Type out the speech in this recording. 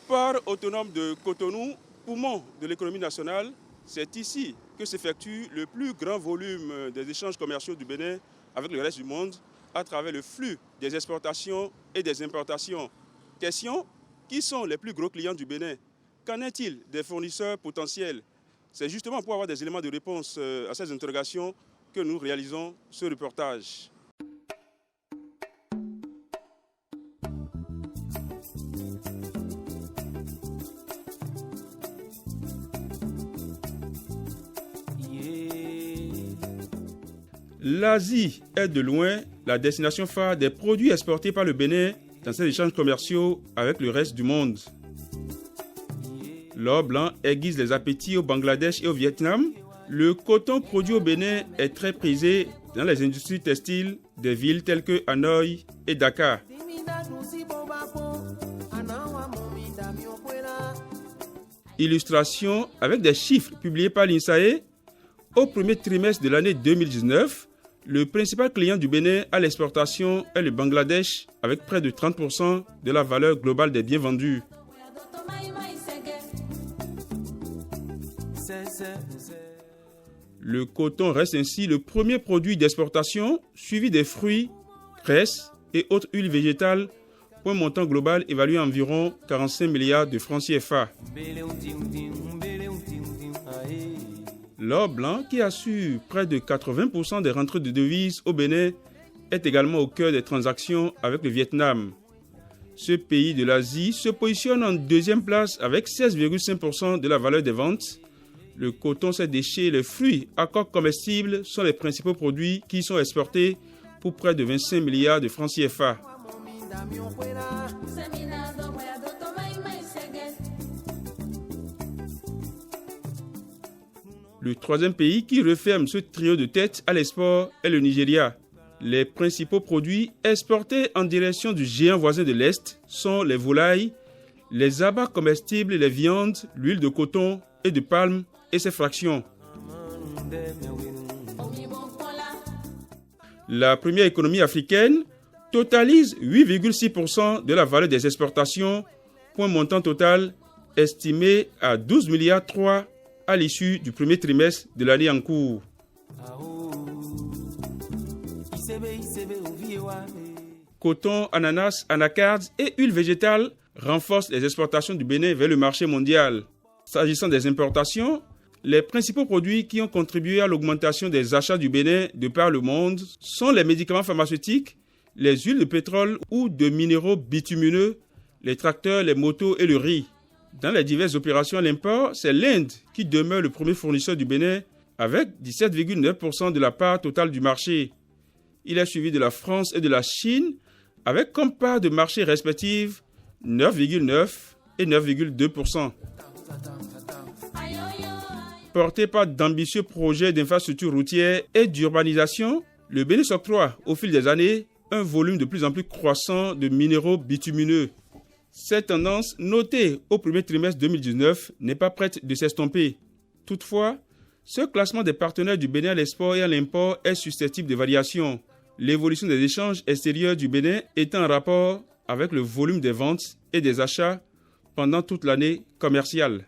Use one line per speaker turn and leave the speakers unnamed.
Port autonome de Cotonou, poumon de l'économie nationale, c'est ici que s'effectue le plus grand volume des échanges commerciaux du Bénin avec le reste du monde à travers le flux des exportations et des importations. Question, qui sont les plus gros clients du Bénin? Qu'en est-il des fournisseurs potentiels? C'est justement pour avoir des éléments de réponse à ces interrogations que nous réalisons ce reportage. L'Asie est de loin la destination phare des produits exportés par le Bénin dans ces échanges commerciaux avec le reste du monde. L'or blanc aiguise les appétits au Bangladesh et au Vietnam. Le coton produit au Bénin est très prisé dans les industries textiles des villes telles que Hanoï et Dakar. Illustration avec des chiffres publiés par l'INSAE. Au premier trimestre de l'année 2019, le principal client du Bénin à l'exportation est le Bangladesh avec près de 30% de la valeur globale des biens vendus. Le coton reste ainsi le premier produit d'exportation, suivi des fruits, graisses et autres huiles végétales, pour un montant global évalué à environ 45 milliards de francs CFA. L'or blanc, qui assure près de 80% des rentrées de devises au Bénin, est également au cœur des transactions avec le Vietnam. Ce pays de l'Asie se positionne en deuxième place avec 16,5% de la valeur des ventes. Le coton, ses déchets et les fruits à coque comestibles sont les principaux produits qui sont exportés pour près de 25 milliards de francs CFA. Le troisième pays qui referme ce trio de tête à l'export est le Nigeria. Les principaux produits exportés en direction du géant voisin de l'Est sont les volailles, les abats comestibles, les viandes, l'huile de coton et de palme et ses fractions. La première économie africaine totalise 8,6% de la valeur des exportations pour un montant total estimé à 12,3 milliards à l'issue du premier trimestre de l'année en cours. Coton, ananas, anacardes et huile végétale renforcent les exportations du Bénin vers le marché mondial. S'agissant des importations, les principaux produits qui ont contribué à l'augmentation des achats du Bénin de par le monde sont les médicaments pharmaceutiques, les huiles de pétrole ou de minéraux bitumineux, les tracteurs, les motos et le riz. Dans les diverses opérations à l'import, c'est l'Inde qui demeure le premier fournisseur du Bénin avec 17,9% de la part totale du marché. Il est suivi de la France et de la Chine avec comme part de marché respective 9,9% et 9,2%. Porté par d'ambitieux projets d'infrastructures routières et d'urbanisation, le Bénin s'octroie au fil des années un volume de plus en plus croissant de minéraux bitumineux. Cette tendance, notée au premier trimestre 2019, n'est pas prête de s'estomper. Toutefois, ce classement des partenaires du Bénin à l'export et à l'import est susceptible de variations. L'évolution des échanges extérieurs du Bénin est en rapport avec le volume des ventes et des achats pendant toute l'année commerciale.